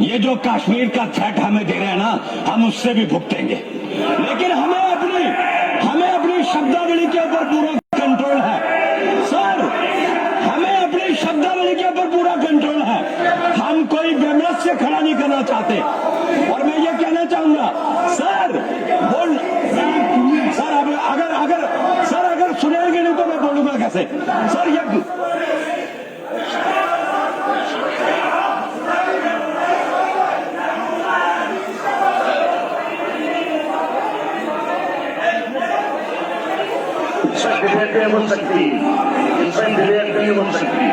ये जो कश्मीर का थ्रेट हमें दे रहे हैं ना, हम उससे भी भुगतेंगे, लेकिन हमें अपनी शब्दावली के ऊपर पूरा कंट्रोल है सर। हमें अपनी शब्दावली के ऊपर पूरा कंट्रोल है। हम कोई बेमस से खड़ा नहीं करना चाहते। और मैं ये कहना चाहूंगा सर, बोल सर, अगर सुनेंगे नहीं तो मैं बोलूंगा कैसे सर। ये डिबेट नहीं हो सकती, इसमें डिबेट नहीं हो सकती,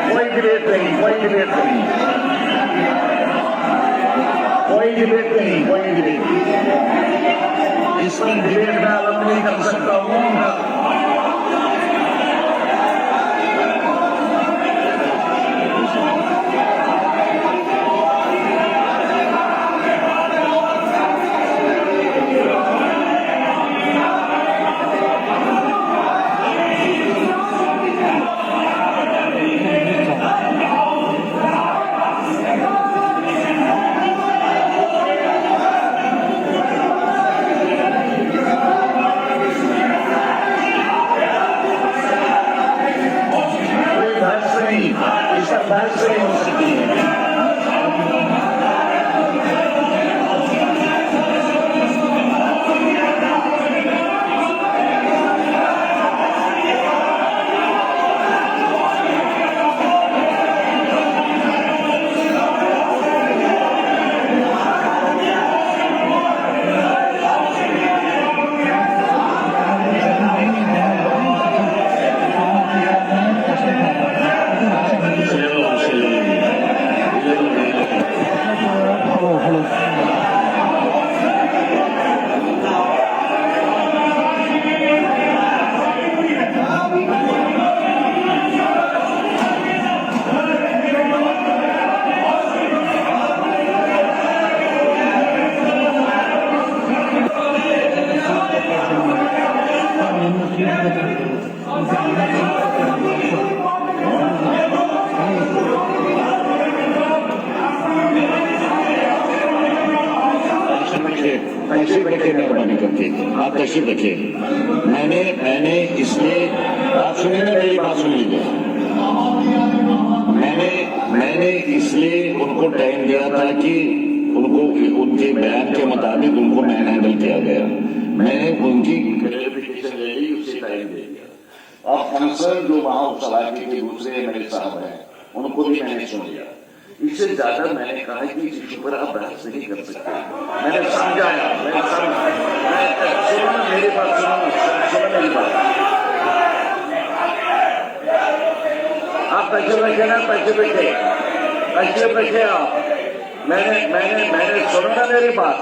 कोई डिबेट नहीं, कोई डिबेट नहीं, कोई डिबेट नहीं, कोई डिबेट नहीं। इसमें डिबेट में अलग नहीं कर सकता हूँ। बहस नहीं हो सकती है। आप तशरीफ रखिए। मैंने इसलिए, आप सुनिए ना, मेरी बात सुन लीजिए। मैंने इसलिए उनको टाइम दिया था कि उनको उनके बयान के मुताबिक उनको मैन हैंडल किया गया। मैंने उनकी क्लैरिफिकेशन ले ली, उससे टाइम दे दिया। और कंसर्न जो वहां सलाहकी के दूसरे मेरे साहब हैं, उनको भी मैंने सुन लिया। इससे ज्यादा मैंने कहा कि इस इशू पर आप बहस नहीं कर सकते। मैंने समझाया, मेरी बात सुनो, मेरी बात। आप पैसे रखे ना, पैसे रखे आप। मैंने सुनो ना मेरी बात,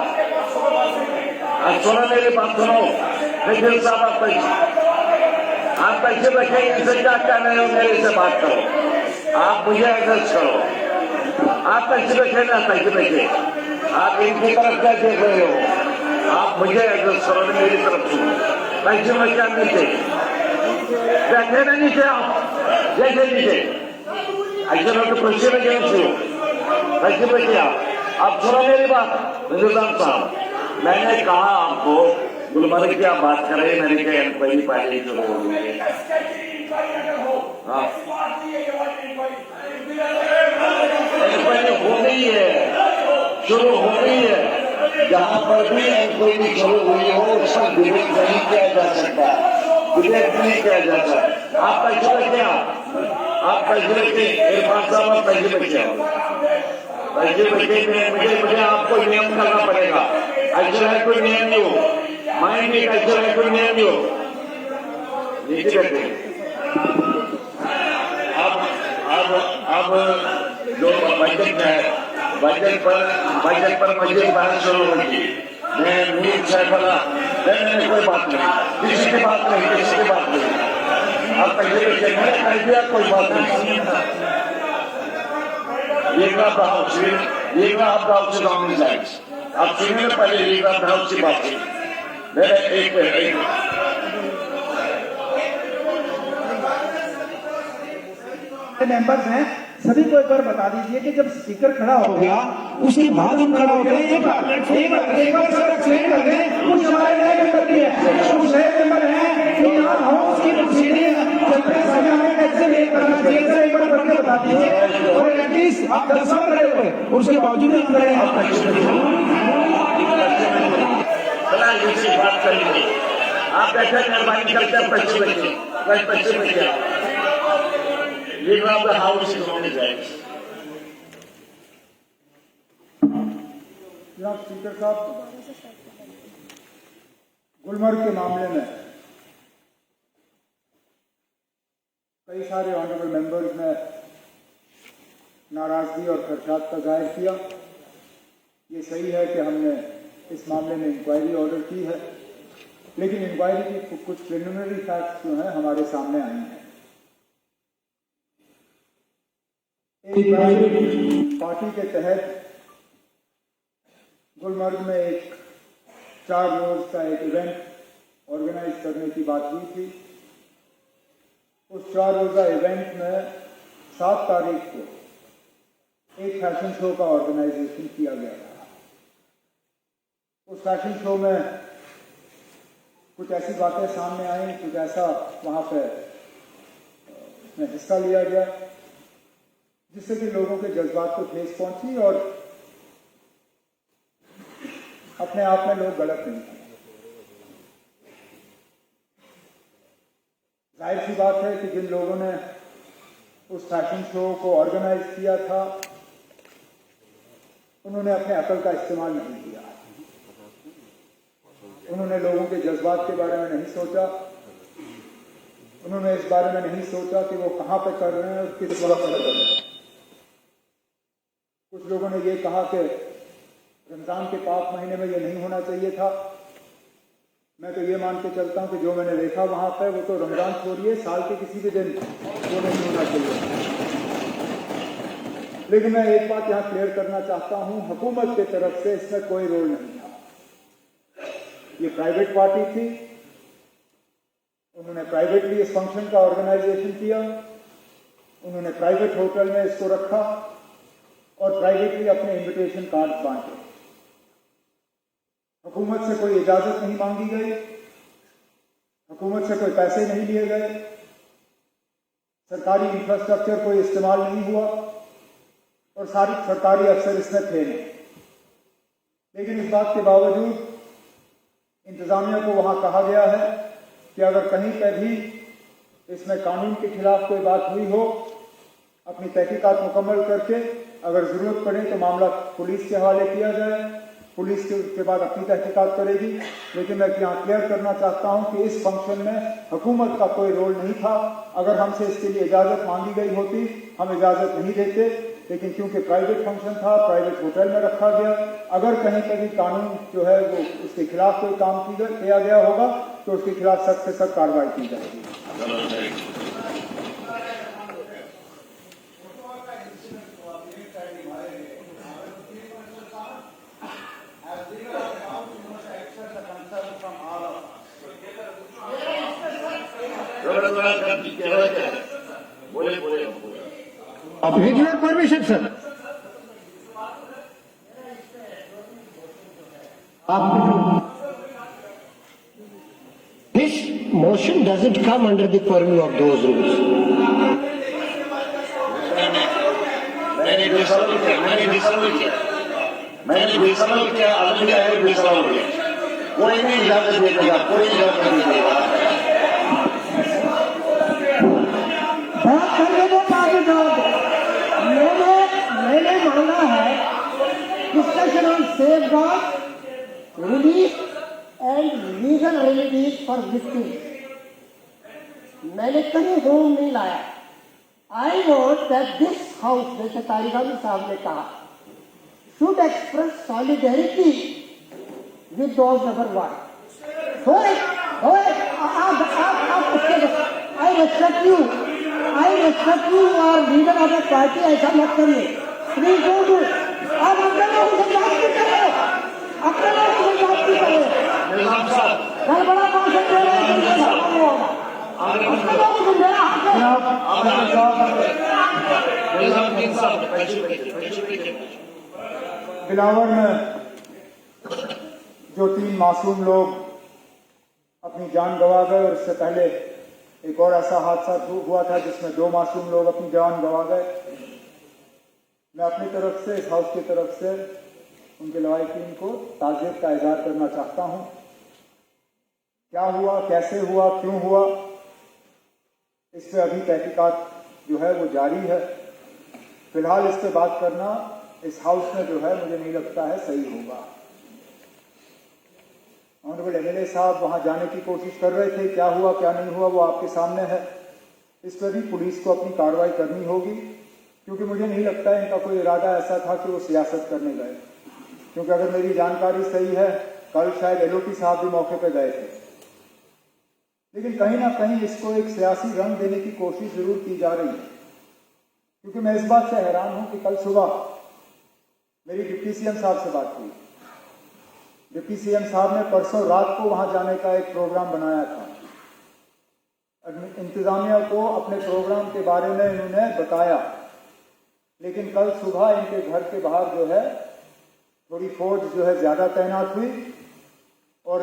आप सुनो मेरी बात, सुनो। निखिल साहब, आप पैसे रखे, इनसे क्या कहना है, मेरे से बात करो, आप मुझे एड्रेस करो। आप पैसे रखे ना, पैसे रखे, आप इनकी तरफ क्या देख रहे हो, आप मुझे एड्रेस करो, मेरी तरफ सुनो। पैसे में क्या नीचे बैठे ना, नीचे आप जैसे नीचे ऐसे लोग पैसे में गए थे, पैसे रखे आप सुनो मेरी बात। निजाम साहब, मैंने कहा आपको गुलमर्ग की आप बात करें, मैंने कहा इंक्वायरी पहले शुरू हो गई है। इंक्वायरी हो गई है, शुरू हो गई है। जहां पर भी इंक्वायरी शुरू हुई हो, उसमें डिबेट नहीं किया जा सकता, डिबेट नहीं किया जाता। आप पैसे रखे, आप पैसे रखे, इरफान साहब आप पैसे रखे, पैसे रखे। मुझे आपको नियम करना पड़ेगा। ऐसा है कोई नियम नहीं हो, माइंड में ऐसा है कोई नियम नहीं हो, नीचे बैठे। अब जो बजट है, बजट पर मुझे बात शुरू होगी। मैं मीर साहब वाला कोई बात नहीं, किसी की बात नहीं। आप पहले कर दिया, कोई बात नहीं। आप सुनिए पहले की बात की। एक मेंबर्स हैं सभी को एक बार बता दीजिए कि जब स्पीकर खड़ा हो गया उसके बाद हम खड़ा होते हैं। एक बार सर एक्सप्लेन कर दें। कुछ हमारे नए मेंबर भी है, कुछ नए मेंबर हैं कि यहाँ हाउस की प्रोसीडिंग चलते समय हमें कैसे नहीं करना चाहिए, सर एक बार करके बता दीजिए। और एटलीस्ट आप 10 साल रहे हुए और उसके बावजूद हम रहे हैं बात कर लीजिए। आप ऐसा मेहरबानी करके आप पश्चिम बच्चे पश्चिम बच्चे leader of the house is on his right. जनाब स्पीकर साहब, गुलमर्ग के मामले में कई सारे ऑनरेबल मेंबर्स ने नाराजगी और खदशात का जाहिर किया। ये सही है कि हमने इस मामले में इंक्वायरी ऑर्डर की है, लेकिन इंक्वायरी की कुछ प्रिलिमिनरी फैक्ट्स जो हैं हमारे सामने आए हैं। एक प्राइवेट पार्टी के तहत गुलमर्ग में एक 4 रोज का एक इवेंट ऑर्गेनाइज करने की बात हुई थी। उस 4 रोजा इवेंट में 7 तारीख को एक फैशन शो का ऑर्गेनाइजेशन किया गया था। उस फैशन शो में कुछ ऐसी बातें सामने आई, कुछ ऐसा वहां पे हिस्सा लिया गया जिससे कि लोगों के जज्बात को ठेस पहुंची और अपने आप में लोग गलत नहीं थे। जाहिर सी बात है कि जिन लोगों ने उस फैशन शो को ऑर्गेनाइज किया था उन्होंने अपने अकल का इस्तेमाल नहीं किया। उन्होंने लोगों के जज्बात के बारे में नहीं सोचा। उन्होंने इस बारे में नहीं सोचा कि वो कहां पे कर रहे हैं और किस वक्त कर रहे हैं। कुछ लोगों ने ये कहा कि रमजान के पाक महीने में ये नहीं होना चाहिए था। मैं तो ये मान के चलता हूं कि जो मैंने देखा वहां पे वो तो रमजान छोड़िए साल के किसी भी दिन वो नहीं होना चाहिए। लेकिन मैं एक बात यहां क्लियर करना चाहता हूं, हुकूमत की तरफ से इसमें कोई रोल नहीं था। ये प्राइवेट पार्टी थी, उन्होंने प्राइवेटली इस फंक्शन का ऑर्गेनाइजेशन किया, उन्होंने प्राइवेट होटल में इसको रखा और प्राइवेटली अपने इनविटेशन कार्ड बांटे। हुकूमत से कोई इजाजत नहीं मांगी गई, हुकूमत से कोई पैसे नहीं लिए गए, सरकारी इंफ्रास्ट्रक्चर कोई इस्तेमाल नहीं हुआ और सारी सरकारी अफसर इसमें थे नहीं। लेकिन इस बात के बावजूद इंतजामिया को वहां कहा गया है कि अगर कहीं पर भी इसमें कानून के खिलाफ कोई बात हुई हो, अपनी तहकीकात मुकम्मल करके अगर जरूरत पड़े तो मामला पुलिस के हवाले किया जाए। पुलिस के बाद अपनी तहकीकात करेगी। लेकिन मैं यहाँ क्लियर करना चाहता हूँ कि इस फंक्शन में हुकूमत का कोई रोल नहीं था। अगर हमसे इसके लिए इजाजत मांगी गई होती हम इजाजत नहीं देते, लेकिन क्योंकि प्राइवेट फंक्शन था, प्राइवेट होटल में रखा गया, अगर कहीं कभी कानून जो है वो उसके खिलाफ कोई काम किया गया होगा तो उसके खिलाफ सख्त से सख्त कार्रवाई की जाएगी। With your permission, sir. This motion doesn't come under the purview of those rules. मैंने डिसअबल किया, आदमी है डिसअबल किया। कोई नहीं इजाजत देगा, कोई इजाजत नहीं देगा। बात करने दो, आगे जाओ। मैंने मांगा है discussion on safeguard relief and legal remedies for victims. मैंने कहीं होम नहीं लाया। I want that this house, जैसे तारिगामी साहब ने कहा, should express solidarity with those number 1। I respect you और लीडर ऑफ द पार्टी, ऐसा मत करिए प्लीज। Don't do. आप अपने लोगों से बात भी करें, अपने लोगों से बात भी करें। गड़बड़ा कौन से होगा जनाब बिलावर में जो 3 मासूम लोग अपनी जान गंवा गए और इससे पहले एक और ऐसा हादसा हुआ था जिसमें 2 मासूम लोग अपनी जान गंवा गए। मैं अपनी तरफ से, इस हाउस की तरफ से उनके लवाहिकीन को ताज़ियत का इज़हार करना चाहता हूं। क्या हुआ, कैसे हुआ, क्यों हुआ, इस पर अभी तहकीकात जो है वो जारी है। फिलहाल इस पर बात करना इस हाउस में जो है मुझे नहीं लगता है सही होगा। ऑनरेबल एमएलए साहब वहां जाने की कोशिश कर रहे थे, क्या हुआ क्या नहीं हुआ वो आपके सामने है। इस पर भी पुलिस को अपनी कार्रवाई करनी होगी, क्योंकि मुझे नहीं लगता है इनका कोई इरादा ऐसा था कि वो सियासत करने गए। क्योंकि अगर मेरी जानकारी सही है, कल शायद एलओपी साहब भी मौके पर गए थे, लेकिन कहीं ना कहीं इसको एक सियासी रंग देने की कोशिश जरूर की जा रही है। क्योंकि मैं इस बात से हैरान हूं कि कल सुबह मेरी डिप्टी सीएम साहब से बात हुई। डिप्टी सीएम साहब ने परसों रात को वहां जाने का एक प्रोग्राम बनाया था। इंतजामिया को अपने प्रोग्राम के बारे में इन्होंने बताया, लेकिन कल सुबह इनके घर के बाहर जो है थोड़ी फौज जो है ज्यादा तैनात हुई और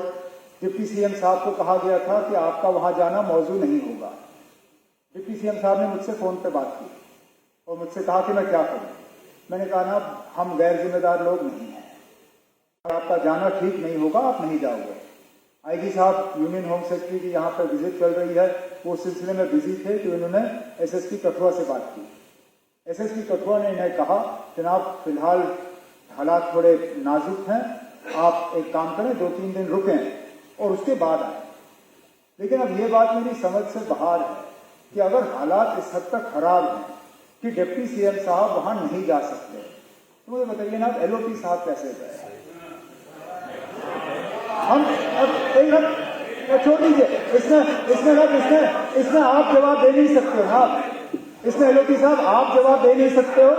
डिप्टी सीएम साहब को कहा गया था कि आपका वहां जाना मौजू नहीं होगा। डिप्टी सीएम साहब ने मुझसे फोन पे बात की और मुझसे कहा कि मैं क्या करूं। मैंने कहा ना, हम गैर जिम्मेदार लोग नहीं हैं, आपका जाना ठीक नहीं होगा, आप नहीं जाओगे। आईजी साहब, यूनियन होम सेक्रेटरी की यहाँ पर विजिट चल रही है, वो सिलसिले में बिजी थे तो इन्होंने एसएसपी कठुआ से बात की। एसएसपी कठुआ ने इन्हें कहा, जनाब फिलहाल हालात थोड़े नाजुक हैं, आप एक काम करें, 2-3 दिन रुकें और उसके बाद आए। लेकिन अब ये बात मेरी समझ से बाहर है कि अगर हालात इस हद तक खराब हैं कि डिप्टी सीएम साहब वहां नहीं जा सकते, तो मुझे बताइए ना, एलओपी साहब कैसे गए? हम अब एक छोड़ दीजिए, इसमें आप जवाब दे नहीं सकते हो ना। इसमें एलओपी साहब आप जवाब दे नहीं सकते हो,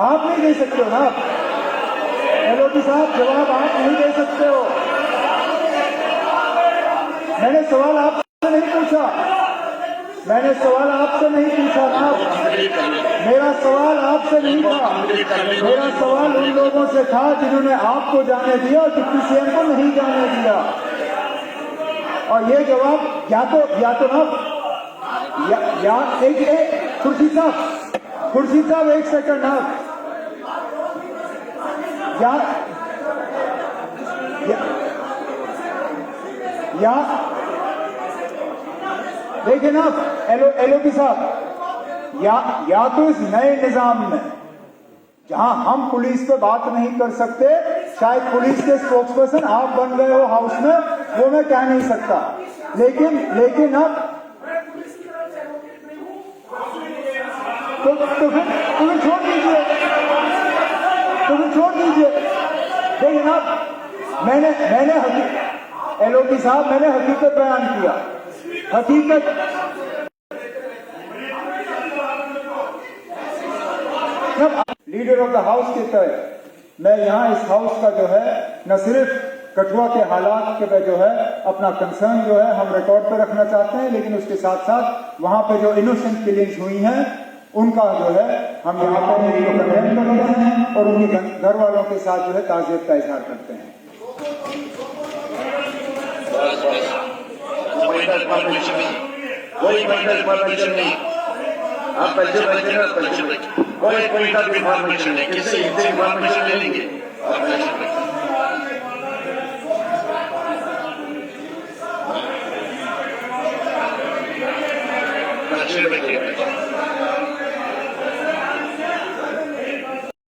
आप नहीं दे सकते हो ना। एलओपी साहब जवाब आप नहीं दे सकते हो। मैंने सवाल आपसे नहीं पूछा, मैंने सवाल आपसे नहीं पूछा ना। मेरा सवाल आपसे नहीं था, मेरा सवाल उन लोगों से था जिन्होंने आपको जाने दिया और डिप्टी सीएम को नहीं जाने दिया। और ये जवाब या तो ना एक खुर्शीद साहब 1 सेकंड ना, या देखिए ना एलओपी साहब, या तो इस नए निजाम में जहां हम पुलिस पे बात नहीं कर सकते, शायद पुलिस के स्पोक्सपर्सन आप बन गए हो हाउस में, वो मैं कह नहीं सकता, लेकिन अब तो फिर छोड़ दीजिए। लेकिन अब मैंने एलओपी साहब, मैंने हकीकत बयान किया, हकीकत। लीडर ऑफ द हाउस के तहत मैं यहाँ इस हाउस का जो है न सिर्फ कठुआ के हालात के पे जो है अपना कंसर्न जो है हम रिकॉर्ड पर रखना चाहते हैं, लेकिन उसके साथ साथ वहां पे जो इनोसेंट किलिंग्स हुई हैं उनका जो है हम यहाँ पर कंडेम करते हैं और उनके घर वालों के साथ जो है ताज़ियत का इजहार करते हैं। कोई परमिशन नहीं, आप पैसे कोई इन्फॉर्मेशन नहीं, किससे इन्फॉर्मेशन ले लेंगे?